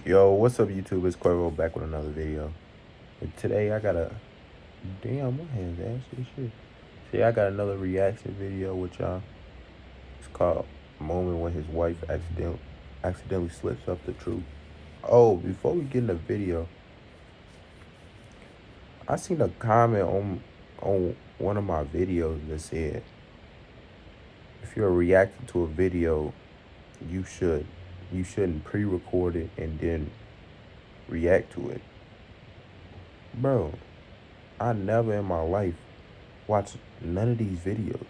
Yo, what's up YouTube? It's Quavo back with another video. And today I got a damn my hands actually shit. Today I got another reaction video with y'all. It's called Moment When His Wife Accidentally Slips Up the Truth. Oh, before we get in the video, I seen a comment on one of my videos that said if you're reacting to a video, you shouldn't pre-record it and then react to it. Bro, I never in my life watch none of these videos.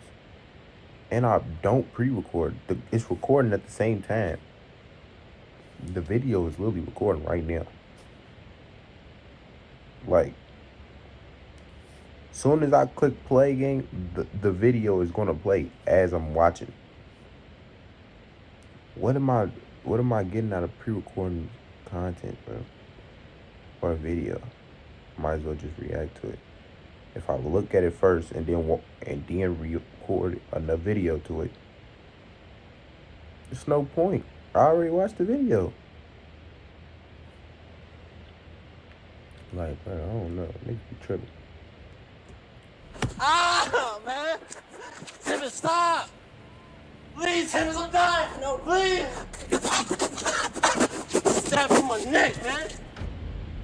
And I don't pre-record. It's recording at the same time. The video is literally recording right now. Like, soon as I click play game, the video is gonna play as I'm watching. What am I getting out of pre-recording content, bro? Or a video? Might as well just react to it. If I look at it first and then record another video to it, there's no point. I already watched the video. Like, bro, I don't know. Niggas be tripping. Ah, man! Timmy, stop! Please, Timmy, I'm dying! No, please! Stab in my neck, man!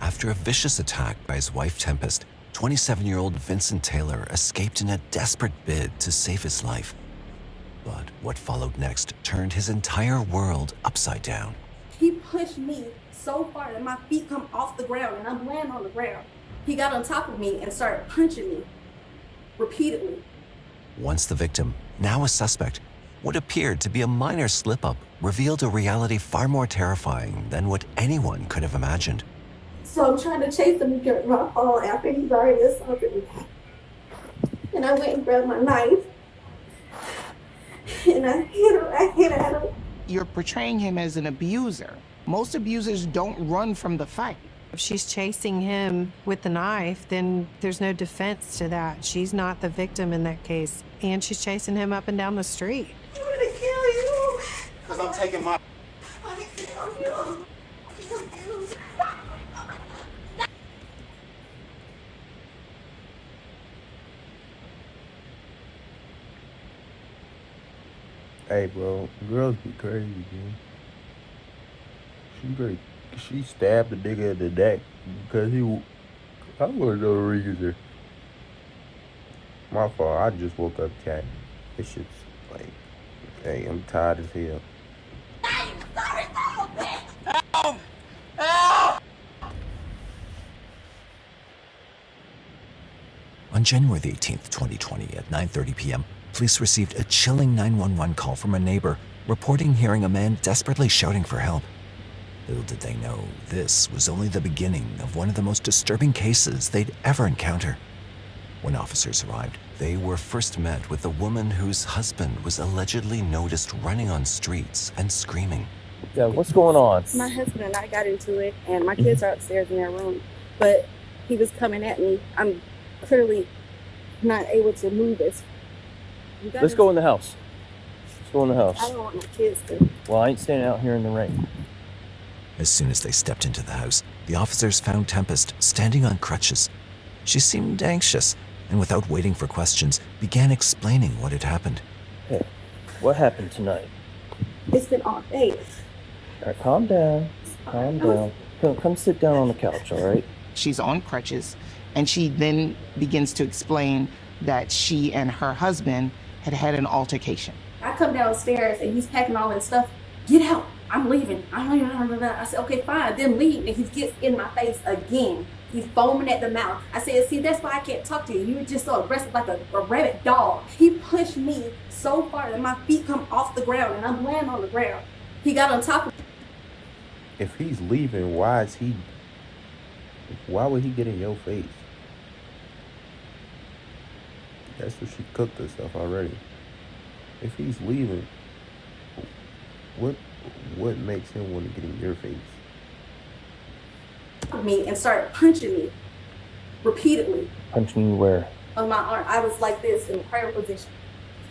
After a vicious attack by his wife Tempest, 27-year-old Vincent Taylor escaped in a desperate bid to save his life. But what followed next turned his entire world upside down. He pushed me so far that my feet come off the ground and I'm laying on the ground. He got on top of me and started punching me repeatedly. Once the victim, now a suspect, what appeared to be a minor slip-up revealed a reality far more terrifying than what anyone could have imagined. So I'm trying to chase him to get my phone after he's already assaulted me. And I went and grabbed my knife and I hit at him. You're portraying him as an abuser. Most abusers don't run from the fight. If she's chasing him with the knife, then there's no defense to that. She's not the victim in that case. And she's chasing him up and down the street. I'm gonna kill you. Because I'm taking my... I'm gonna kill you. Hey, bro, girls be crazy, man. She stabbed the nigga in the neck because I wasn't no reason. My fault. I just woke up, cat. This shit's like, hey, I'm tired as hell. On January the 18th, 2020, at 9:30 p.m., police received a chilling 911 call from a neighbor reporting hearing a man desperately shouting for help. Little did they know, this was only the beginning of one of the most disturbing cases they'd ever encounter. When officers arrived, they were first met with a woman whose husband was allegedly noticed running on streets and screaming. Yeah, what's going on? My husband and I got into it and my kids are upstairs in their room, but he was coming at me. I'm clearly not able to move this. Let's go in the house. Let's go in the house. I don't want my kids to. Well, I ain't standing out here in the rain. As soon as they stepped into the house, the officers found Tempest standing on crutches. She seemed anxious, and without waiting for questions, began explaining what had happened. Hey, what happened tonight? It's been all day. All right, calm down. Calm down. Come sit down on the couch, all right? She's on crutches, and she then begins to explain that she and her husband had an altercation. I come downstairs and he's packing all his stuff. Get out. I'm leaving. I said, okay, fine, then leave. And he gets in my face again. He's foaming at the mouth. I said, see, that's why I can't talk to you. You were just so aggressive like a rabid dog. He pushed me so far that my feet come off the ground and I'm laying on the ground. He got on top of me. If he's leaving, why would he get in your face? That's what she cooked herself already. If he's leaving, what makes him want to get in your face? Me and started punching me repeatedly. Punching you where? On my arm. I was like this in prayer position.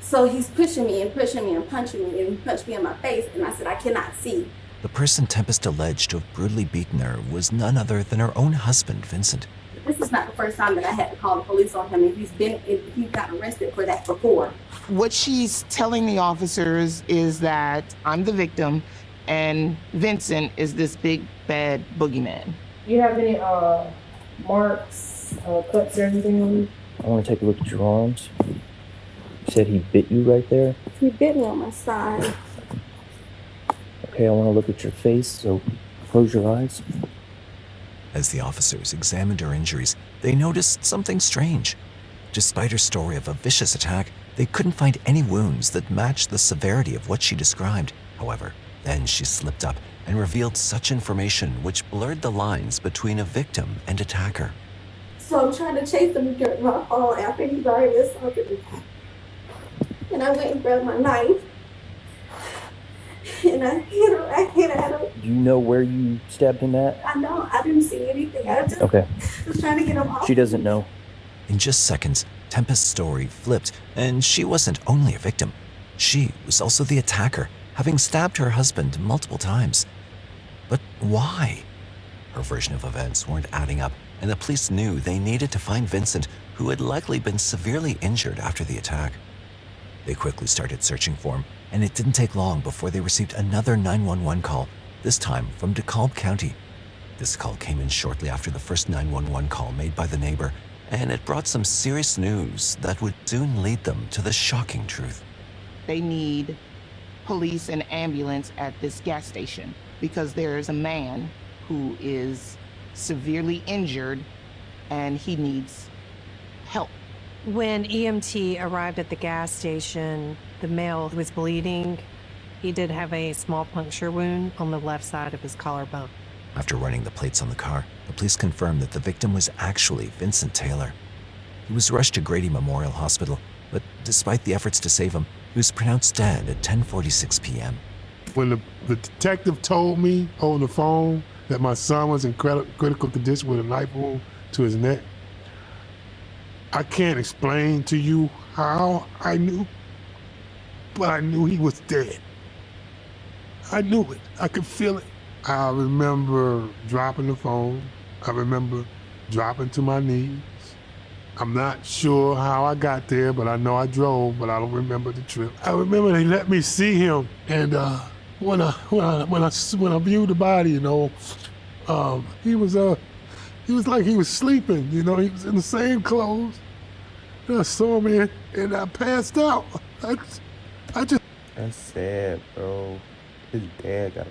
So he's pushing me and pushing me and punching me, and he punched me in my face, and I said, I cannot see. the person Tempest alleged to have brutally beaten her was none other than her own husband, Vincent. This is not the first time that I had to call the police on him, and he got arrested for that before. What she's telling the officers is that I'm the victim and Vincent is this big bad boogeyman. You have any marks, cuts or anything on you? I want to take a look at your arms. You said he bit you right there? He bit me on my side. Okay, I want to look at your face, so close your eyes. As the officers examined her injuries, they noticed something strange. Despite her story of a vicious attack, they couldn't find any wounds that matched the severity of what she described. However, then she slipped up and revealed such information which blurred the lines between a victim and attacker. So I'm trying to chase him during my fall after he's already assaulted me. And I went and grabbed my knife. And I hit at him. Do you know where you stabbed him at? I didn't see anything. I just Okay. was trying to get him off. She doesn't know. In just seconds, Tempest's story flipped, and she wasn't only a victim. She was also the attacker, having stabbed her husband multiple times. But why? Her version of events weren't adding up, and the police knew they needed to find Vincent, who had likely been severely injured after the attack. They quickly started searching for him, and it didn't take long before they received another 911 call, this time from DeKalb County. This call came in shortly after the first 911 call made by the neighbor, and it brought some serious news that would soon lead them to the shocking truth. They need police and ambulance at this gas station because there is a man who is severely injured and he needs help. When EMT arrived at the gas station, the male was bleeding. He did have a small puncture wound on the left side of his collarbone. After running the plates on the car, the police confirmed that the victim was actually Vincent Taylor. He was rushed to Grady Memorial Hospital, but despite the efforts to save him, he was pronounced dead at 10:46 p.m. When the detective told me over the phone that my son was in critical condition with a knife wound to his neck, I can't explain to you how I knew, but I knew he was dead. I knew it. I could feel it. I remember dropping the phone. I remember dropping to my knees. I'm not sure how I got there, but I know I drove, but I don't remember the trip. I remember they let me see him, and when I viewed the body, he was like he was sleeping. He was in the same clothes. And I saw him and I passed out. I just. That's sad, bro. His dad got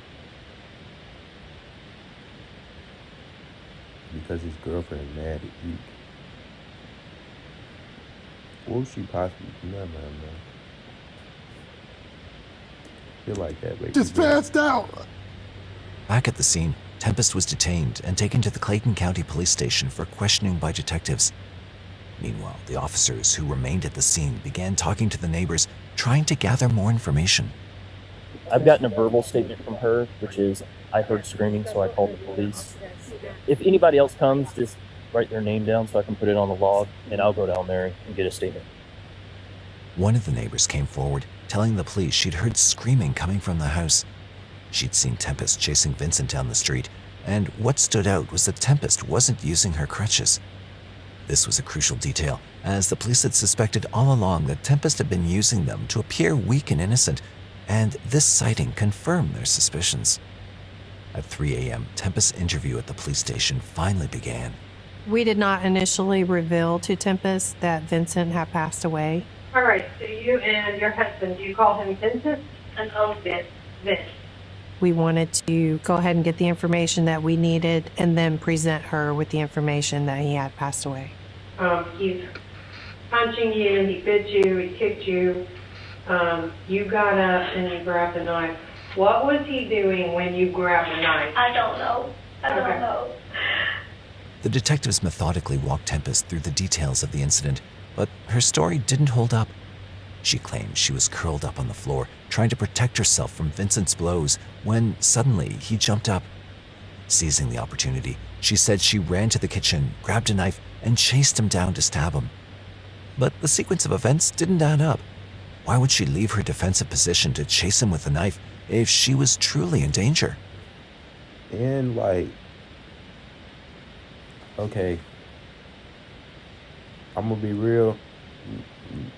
because his girlfriend is mad at you. What would she possibly do? Never mind, man. Feel like that, baby. Just passed out. Back at the scene, Tempest was detained and taken to the Clayton County Police Station for questioning by detectives. Meanwhile, the officers who remained at the scene began talking to the neighbors, trying to gather more information. I've gotten a verbal statement from her, which is, I heard screaming, so I called the police. If anybody else comes, just write their name down so I can put it on the log, and I'll go down there and get a statement. One of the neighbors came forward, telling the police she'd heard screaming coming from the house. She'd seen Tempest chasing Vincent down the street, and what stood out was that Tempest wasn't using her crutches. This was a crucial detail, as the police had suspected all along that Tempest had been using them to appear weak and innocent, and this sighting confirmed their suspicions. At 3 a.m., Tempest's interview at the police station finally began. We did not initially reveal to Tempest that Vincent had passed away. All right, so you and your husband, do you call him Vincent? And Vince. We wanted to go ahead and get the information that we needed and then present her with the information that he had passed away. He's punching you, he bit you, he kicked you. You got up and you grabbed the knife. What was he doing when you grabbed the knife? I don't know. I don't know. The detectives methodically walked Tempest through the details of the incident, but her story didn't hold up. She claimed she was curled up on the floor, trying to protect herself from Vincent's blows, when suddenly he jumped up. Seizing the opportunity, she said she ran to the kitchen, grabbed a knife, and chased him down to stab him. But the sequence of events didn't add up. Why would she leave her defensive position to chase him with a knife if she was truly in danger. And like, okay, I'm gonna be real.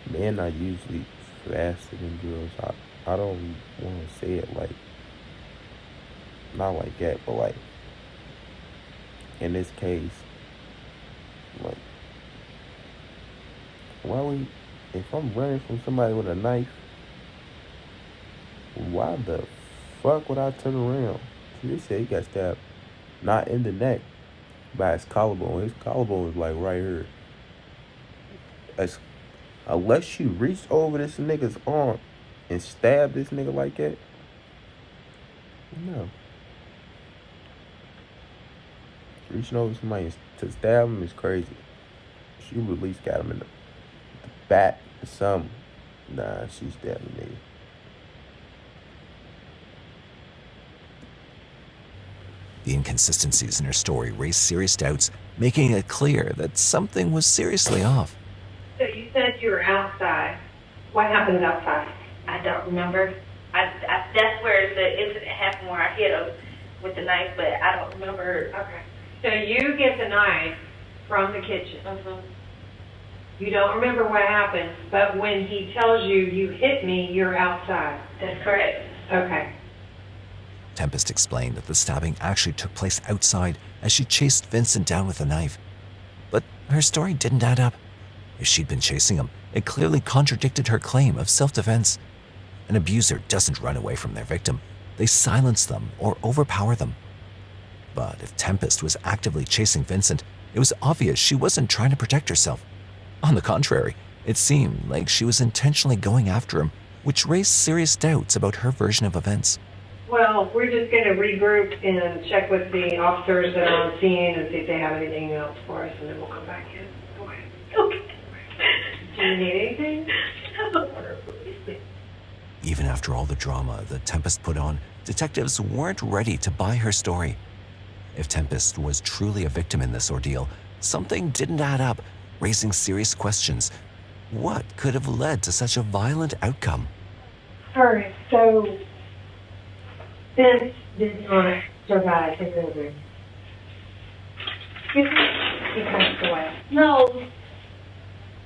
Men are usually faster than girls. I don't want to say it like, not like that, but like, in this case, like, if I'm running from somebody with a knife, why the fuck would I turn around? They said he got stabbed, not in the neck, by his collarbone. His collarbone is like right here. Unless you reach over this nigga's arm and stab this nigga like that, no. Reaching over somebody to stab him is crazy. You at least got him in the back or something. Nah, she stabbed the nigga. The inconsistencies in her story raised serious doubts, making it clear that something was seriously off. So you said you were outside. What happened outside? I don't remember. That's where the incident happened, where I hit him with the knife, but I don't remember. Okay. So you get the knife from the kitchen. Mm-hmm. You don't remember what happened, but when he tells you, you hit me, you're outside. That's correct. Okay. Tempest explained that the stabbing actually took place outside as she chased Vincent down with a knife. But her story didn't add up. If she'd been chasing him, it clearly contradicted her claim of self-defense. An abuser doesn't run away from their victim. They silence them or overpower them. But if Tempest was actively chasing Vincent, it was obvious she wasn't trying to protect herself. On the contrary, it seemed like she was intentionally going after him, which raised serious doubts about her version of events. Well, we're just going to regroup and check with the officers that are on scene and see if they have anything else for us, and then we'll come back in. Okay. Okay. Do you need anything? Even after all the drama that Tempest put on, detectives weren't ready to buy her story. If Tempest was truly a victim in this ordeal, something didn't add up, raising serious questions. What could have led to such a violent outcome? All right, so Vince did not survive his injury. Excuse me? He passed away. No.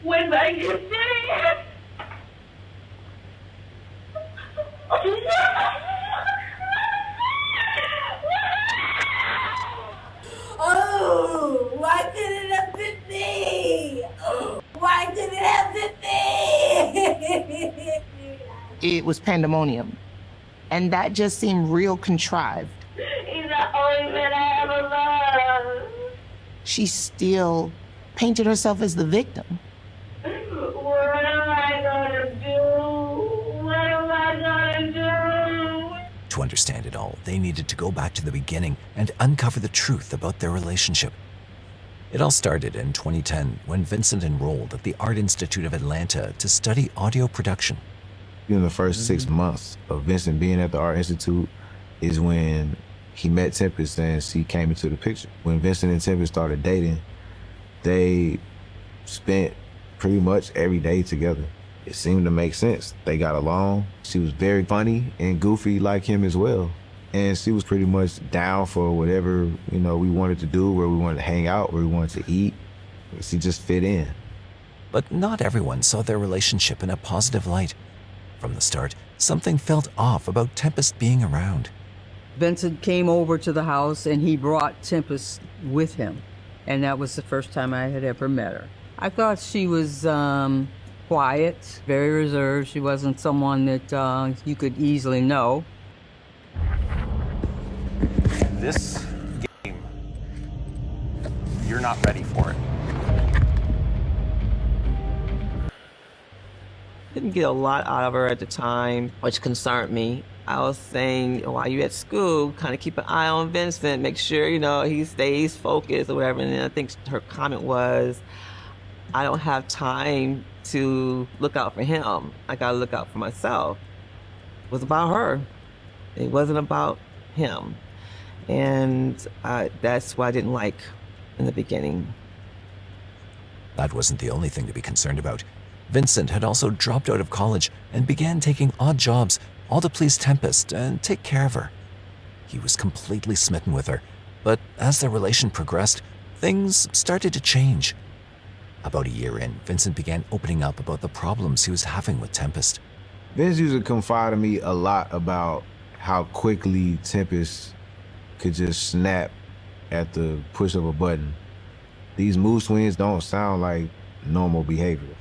When I get serious. Oh, why did it have been me? Why did it have been me? It was pandemonium. And that just seemed real contrived. He's the only man I ever loved. She still painted herself as the victim. What am I gonna do? What am I gonna do? To understand it all, they needed to go back to the beginning and uncover the truth about their relationship. It all started in 2010 when Vincent enrolled at the Art Institute of Atlanta to study audio production. In the first 6 months of Vincent being at the Art Institute is when he met Tempest and she came into the picture. When Vincent and Tempest started dating, they spent pretty much every day together. It seemed to make sense. They got along. She was very funny and goofy like him as well. And she was pretty much down for whatever, we wanted to do, where we wanted to hang out, where we wanted to eat. She just fit in. But not everyone saw their relationship in a positive light. From the start, something felt off about Tempest being around. Vincent came over to the house and he brought Tempest with him. And that was the first time I had ever met her. I thought she was quiet, very reserved. She wasn't someone that you could easily know. This game, you're not ready for it. Didn't get a lot out of her at the time, which concerned me. I was saying, while you're at school, kind of keep an eye on Vincent, make sure, he stays focused or whatever. And then I think her comment was, I don't have time to look out for him. I gotta look out for myself. It was about her. It wasn't about him. And that's what I didn't like in the beginning. That wasn't the only thing to be concerned about. Vincent had also dropped out of college and began taking odd jobs, all to please Tempest and take care of her. He was completely smitten with her, but as their relation progressed, things started to change. About a year in, Vincent began opening up about the problems he was having with Tempest. Vince used to confide to me a lot about how quickly Tempest could just snap at the push of a button. These mood swings don't sound like normal behavior.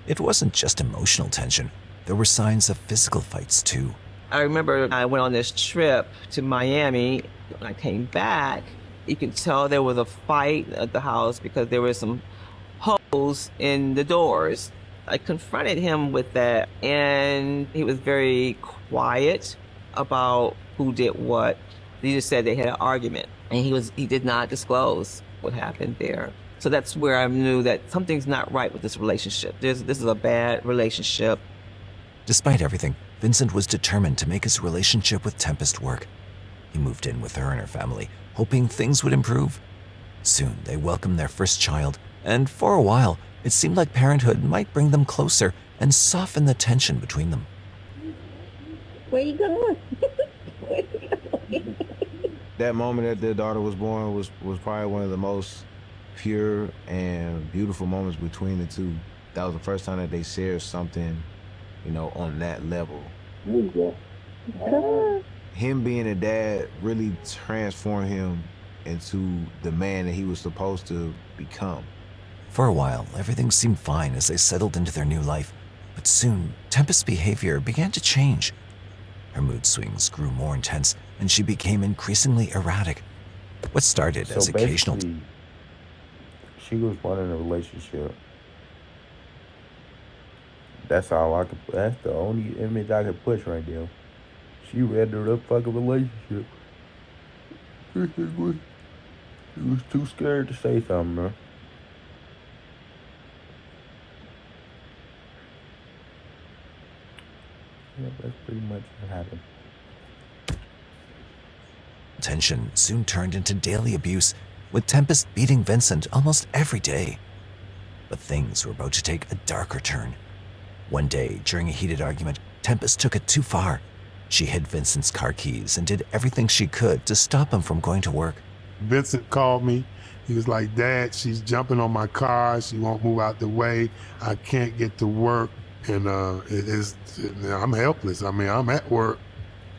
It wasn't just emotional tension. There were signs of physical fights too. I remember I went on this trip to Miami. When I came back, you could tell there was a fight at the house because there were some holes in the doors. I confronted him with that, and he was very quiet about who did what. He just said they had an argument, and he did not disclose what happened there. So that's where I knew that something's not right with this relationship. This is a bad relationship. Despite everything, Vincent was determined to make his relationship with Tempest work. He moved in with her and her family, hoping things would improve. Soon, they welcomed their first child, and for a while, it seemed like parenthood might bring them closer and soften the tension between them. Where you going? That moment that their daughter was born was probably one of the most pure and beautiful moments between the two. That was the first time that they shared something, on that level. Him being a dad really transformed him into the man that he was supposed to become. For a while, everything seemed fine as they settled into their new life, but soon, Tempest's behavior began to change. Her mood swings grew more intense, and she became increasingly erratic. What started as occasional... She was running a relationship. That's the only image I could push right there. She rendered a fucking relationship. He was too scared to say something, bro. Yeah, that's pretty much what happened. Tension soon turned into daily abuse, with Tempest beating Vincent almost every day. But things were about to take a darker turn. One day, during a heated argument, Tempest took it too far. She hid Vincent's car keys and did everything she could to stop him from going to work. Vincent called me. He was like, "Dad, she's jumping on my car. She won't move out the way. I can't get to work. And I'm helpless. I mean, I'm at work."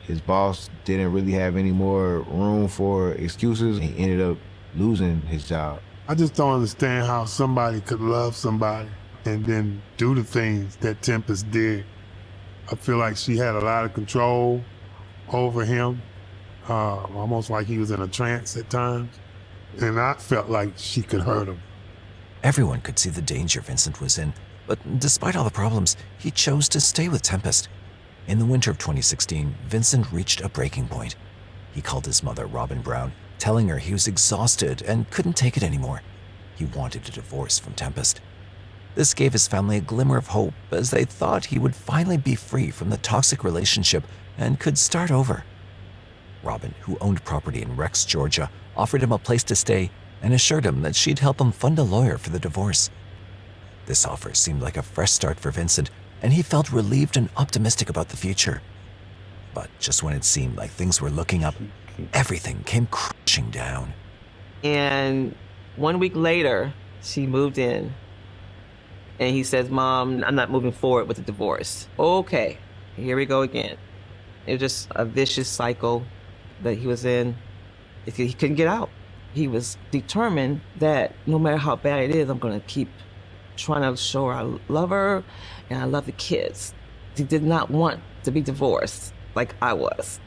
His boss didn't really have any more room for excuses. He ended up losing his job. I just don't understand how somebody could love somebody and then do the things that Tempest did. I feel like she had a lot of control over him, almost like he was in a trance at times. And I felt like she could hurt him. Everyone could see the danger Vincent was in, but despite all the problems, he chose to stay with Tempest. In the winter of 2016, Vincent reached a breaking point. He called his mother, Robin Brown, telling her he was exhausted and couldn't take it anymore. He wanted a divorce from Tempest. This gave his family a glimmer of hope, as they thought he would finally be free from the toxic relationship and could start over. Robin, who owned property in Rex, Georgia, offered him a place to stay and assured him that she'd help him fund a lawyer for the divorce. This offer seemed like a fresh start for Vincent, and he felt relieved and optimistic about the future. But just when it seemed like things were looking up, everything came crashing down. And 1 week later, she moved in. And he says, "Mom, I'm not moving forward with the divorce." Okay, here we go again. It was just a vicious cycle that he was in. He couldn't get out. He was determined that no matter how bad it is, I'm going to keep trying to show her I love her and I love the kids. He did not want to be divorced like I was.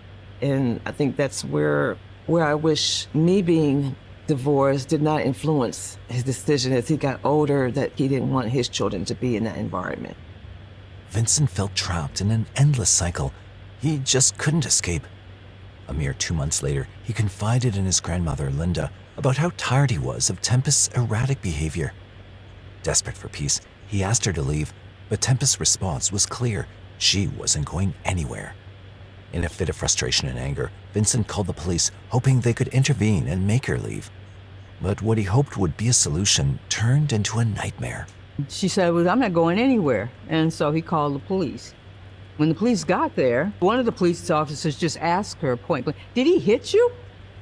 And I think that's where I wish me being divorced did not influence his decision as he got older, that he didn't want his children to be in that environment. Vincent felt trapped in an endless cycle. He just couldn't escape. A mere 2 months later, he confided in his grandmother, Linda, about how tired he was of Tempest's erratic behavior. Desperate for peace, he asked her to leave, but Tempest's response was clear. She wasn't going anywhere. In a fit of frustration and anger, Vincent called the police, hoping they could intervene and make her leave. But what he hoped would be a solution turned into a nightmare. She said, well, I'm not going anywhere. And so he called the police. When the police got there, one of the police officers just asked her point blank, did he hit you?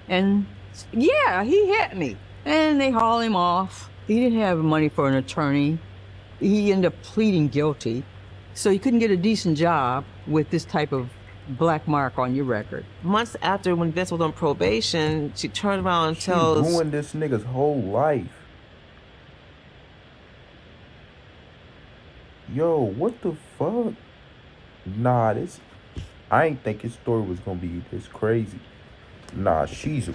And yeah, he hit me. And they haul him off. He didn't have money for an attorney. He ended up pleading guilty. So he couldn't get a decent job with this type of black mark on your record. Months after, when Vince was on probation, she turned around and She tells... ruined this nigga's whole life. Yo, what the fuck? Nah, I ain't think his story was gonna be this crazy. Nah, she's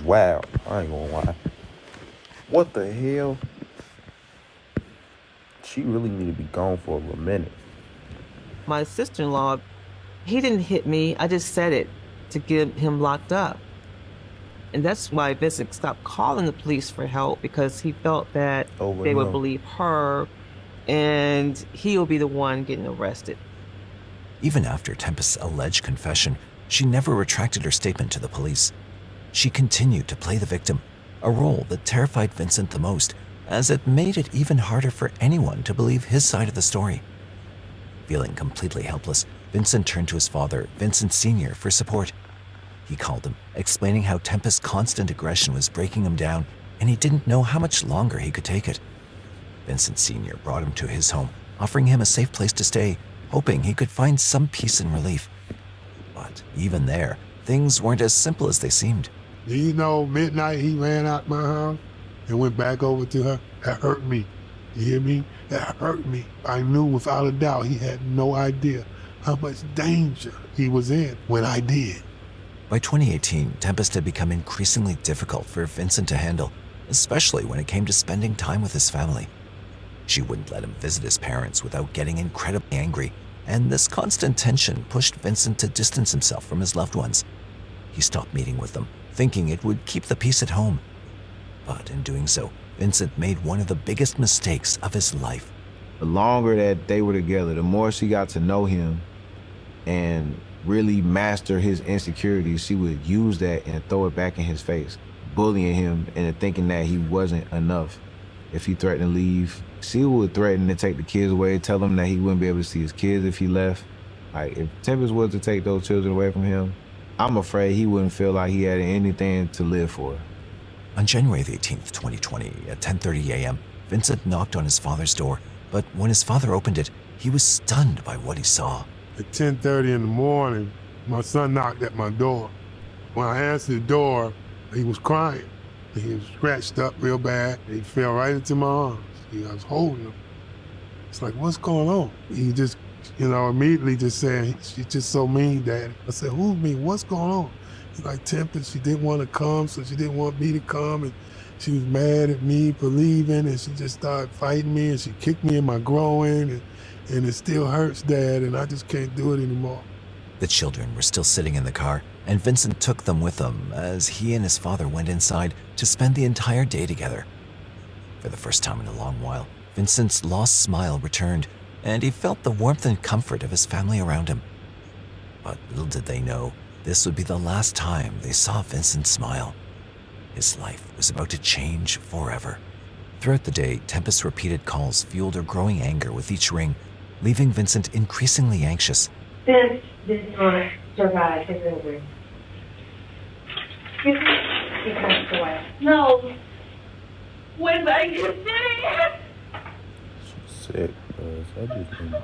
wild. I ain't gonna lie. What the hell? She really need to be gone for a minute. My sister-in-law, he didn't hit me. I just said it to get him locked up. And that's why Vincent stopped calling the police for help, because he felt that they would believe her and he'll be the one getting arrested. Even after Tempest's alleged confession, she never retracted her statement to the police. She continued to play the victim, a role that terrified Vincent the most, as it made it even harder for anyone to believe his side of the story. Feeling completely helpless, Vincent turned to his father, Vincent Sr., for support. He called him, explaining how Tempest's constant aggression was breaking him down, and he didn't know how much longer he could take it. Vincent Sr. brought him to his home, offering him a safe place to stay, hoping he could find some peace and relief. But even there, things weren't as simple as they seemed. Do you know, midnight he ran out my house and went back over to her? That hurt me. You hear me? That hurt me. I knew without a doubt he had no idea how much danger he was in when I did. By 2018, Tempest had become increasingly difficult for Vincent to handle, especially when it came to spending time with his family. She wouldn't let him visit his parents without getting incredibly angry, and this constant tension pushed Vincent to distance himself from his loved ones. He stopped meeting with them, thinking it would keep the peace at home. But in doing so, Vincent made one of the biggest mistakes of his life. The longer that they were together, the more she got to know him and really master his insecurities, she would use that and throw it back in his face, bullying him into thinking that he wasn't enough. If he threatened to leave, she would threaten to take the kids away, tell him that he wouldn't be able to see his kids if he left. Like, if Tempest was to take those children away from him, I'm afraid he wouldn't feel like he had anything to live for. On January 18th, 2020, at 10:30 a.m., Vincent knocked on his father's door, but when his father opened it, he was stunned by what he saw. At 10:30 in the morning, my son knocked at my door. When I answered the door, he was crying. He was scratched up real bad. He fell right into my arms. I was holding him. It's like, what's going on? He just, immediately just said, she's just so mean, Daddy. I said, who's mean? What's going on? He's like, Tempest, she didn't want to come, so she didn't want me to come. And she was mad at me for leaving, and she just started fighting me, and she kicked me in my groin, and it still hurts, Dad, and I just can't do it anymore. The children were still sitting in the car, and Vincent took them with him as he and his father went inside to spend the entire day together. For the first time in a long while, Vincent's lost smile returned, and he felt the warmth and comfort of his family around him. But little did they know, this would be the last time they saw Vincent smile. His life was about to change forever. Throughout the day, Tempest's repeated calls fueled her growing anger with each ring, leaving Vincent increasingly anxious. Vince did not survive his injury. Excuse me? He passed away. No. When I get there. She's sick, cuz. I just think...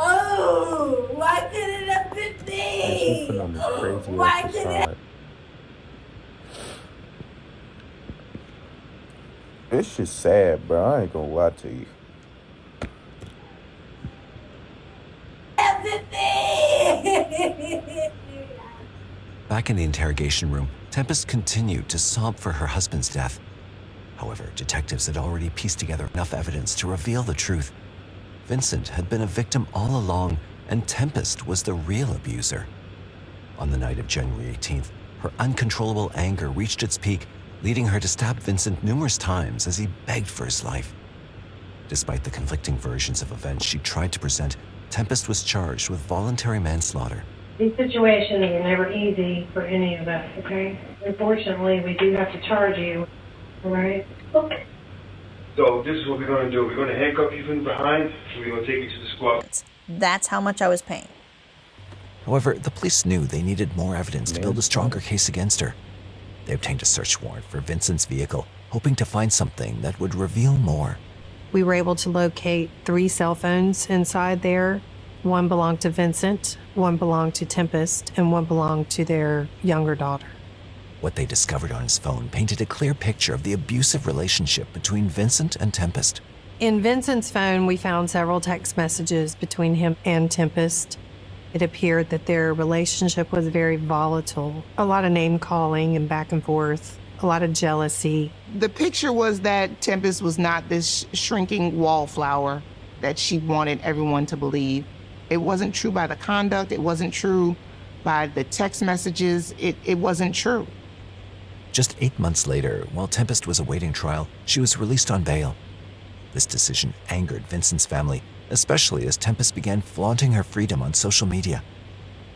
Oh, why did it have been me? She's putting on this crazy Why ass did facade. It's just sad, bro. I ain't gonna lie to you. Back in the interrogation room, Tempest continued to sob for her husband's death. However, detectives had already pieced together enough evidence to reveal the truth. Vincent had been a victim all along, and Tempest was the real abuser. On the night of January 18th, her uncontrollable anger reached its peak, leading her to stab Vincent numerous times as he begged for his life. Despite the conflicting versions of events she tried to present, Tempest was charged with voluntary manslaughter. These situations are never easy for any of us, okay? Unfortunately, we do have to charge you, all right? Okay. So this is what we're going to do. We're going to handcuff you from behind, and we're going to take you to the squad. That's how much I was paying. However, the police knew they needed more evidence to build a stronger case against her. They obtained a search warrant for Vincent's vehicle, hoping to find something that would reveal more. We were able to locate 3 cell phones inside there. One belonged to Vincent, one belonged to Tempest, and one belonged to their younger daughter. What they discovered on his phone painted a clear picture of the abusive relationship between Vincent and Tempest. In Vincent's phone, we found several text messages between him and Tempest. It appeared that their relationship was very volatile. A lot of name calling and back and forth, a lot of jealousy. The picture was that Tempest was not this shrinking wallflower that she wanted everyone to believe. It wasn't true by the conduct. It wasn't true by the text messages. It wasn't true. Just 8 months later, while Tempest was awaiting trial, she was released on bail. This decision angered Vincent's family, especially as Tempest began flaunting her freedom on social media.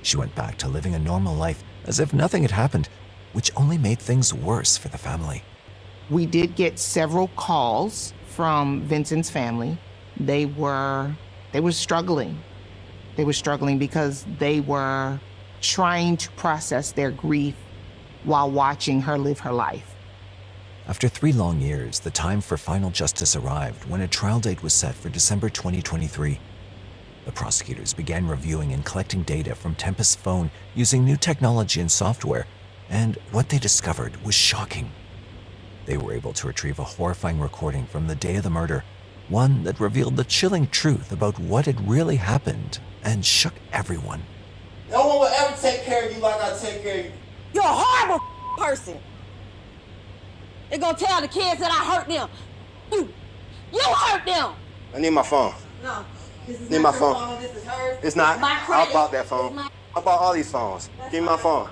She went back to living a normal life as if nothing had happened, which only made things worse for the family. We did get several calls from Vincent's family. They were struggling. They were struggling because they were trying to process their grief while watching her live her life. After 3 long years, the time for final justice arrived when a trial date was set for December 2023. The prosecutors began reviewing and collecting data from Tempest's phone using new technology and software, and what they discovered was shocking. They were able to retrieve a horrifying recording from the day of the murder, one that revealed the chilling truth about what had really happened and shook everyone. No one will ever take care of you like I take care of you. You're a horrible person. They're gonna tell the kids that I hurt them. You hurt them. I need my phone. No, this is Need not my your phone. This is hers. It's not. My I credit. bought that phone. I bought all these phones. Give me my phone.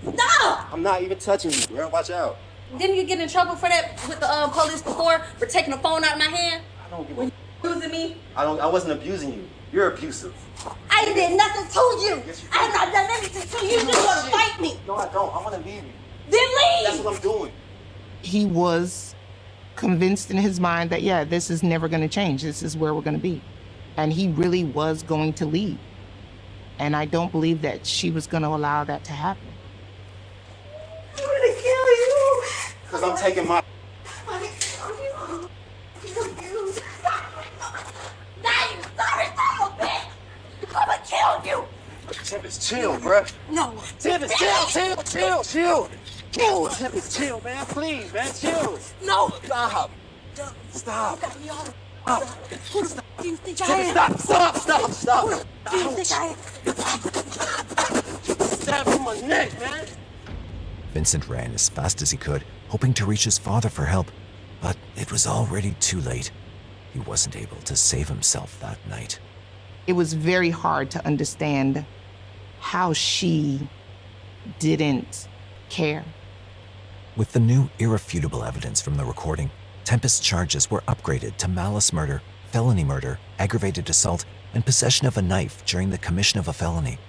Stop! I'm not even touching you, girl. Watch out. Didn't you get in trouble for that with the police before for taking the phone out of my hand? I don't give When a. you using me? I wasn't abusing you. You're abusive. I did nothing to you. I have not done anything to you. You just want to fight me. No, I don't. I want to leave you. Then leave. That's what I'm doing. He was convinced in his mind that, yeah, this is never going to change. This is where we're going to be. And he really was going to leave. And I don't believe that she was going to allow that to happen. I'm going to kill you. Because I'm taking my. I'm going to kill you. You. Now you sorry, son of a bitch. I'm going to kill you. Tempest, chill, bruh. No. Tempest, chill. Tempest, chill, man. Please, man, chill. No. Stop. Stop. Who do you think I am? Stop. Who do you think I am? Stab in my neck, man. Vincent ran as fast as he could, hoping to reach his father for help, but it was already too late. He wasn't able to save himself that night. It was very hard to understand how she didn't care. With the new irrefutable evidence from the recording, Tempest's charges were upgraded to malice murder, felony murder, aggravated assault, and possession of a knife during the commission of a felony.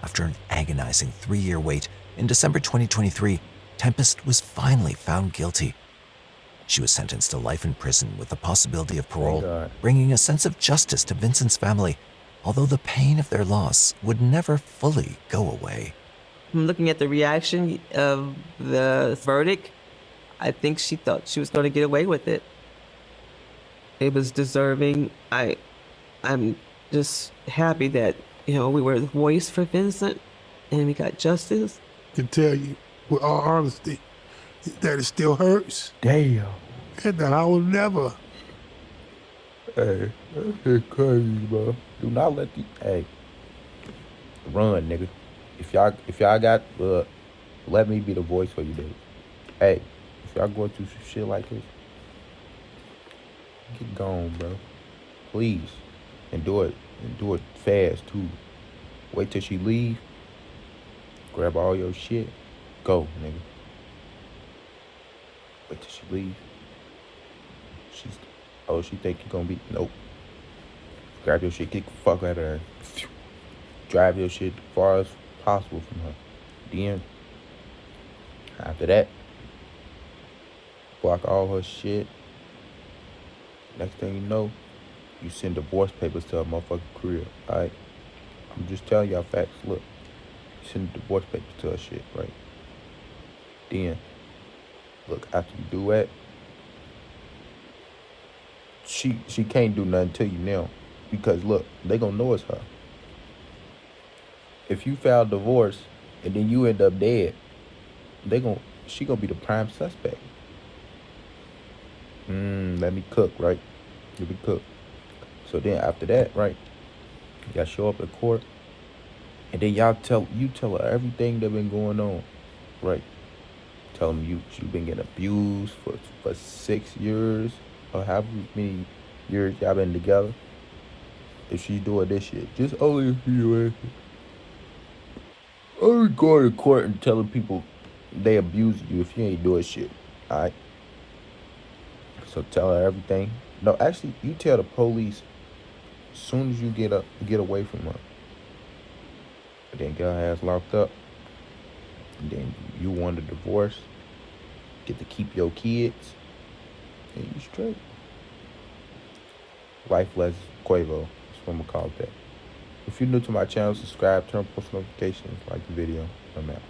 After an agonizing 3-year wait, in December 2023, Tempest was finally found guilty. She was sentenced to life in prison with the possibility of parole, bringing a sense of justice to Vincent's family, although the pain of their loss would never fully go away. I'm looking at the reaction of the verdict. I think she thought she was going to get away with it. It was deserving. I'm just happy that, we were the voice for Vincent and we got justice. I can tell you with all honesty that it still hurts. Damn. And that I will never. Hey, that's crazy, bro. Do not let the. Hey. Run, nigga. If y'all got, let me be the voice for you, nigga. Hey, if y'all going through some shit like this, get gone, bro. Please. And do it fast, too. Wait till she leave. Grab all your shit. Go, nigga. Wait till she leave. She think you gonna be, nope. Grab your shit, get the fuck out of there. drive your shit as far as possible from her. Then, after that, block all her shit. Next thing you know, you send divorce papers to her motherfucking crib, alright? I'm just telling y'all facts. Look, you send divorce papers to her shit, right? Then, look, after you do that, she can't do nothing to you now. Because look, they gonna know it's her. If you file divorce and then you end up dead, she gonna be the prime suspect. Let me cook, right? Let me cook. So then after that, right, y'all show up at court, and then tell her everything that been going on, right? Tell them you been getting abused for 6 years or however many years y'all been together. If she's doing this shit, just only if you do it. I'm going to court and telling people they abuse you if you ain't doing shit, alright? So tell her everything. No, actually, you tell the police as soon as you get away from her. And then get her ass locked up. And then you want a divorce. Get to keep your kids. And you straight. Lifeless Quavo. That's what I'm gonna call that. If you're new to my channel, subscribe, turn on post notifications, like the video. I'm out.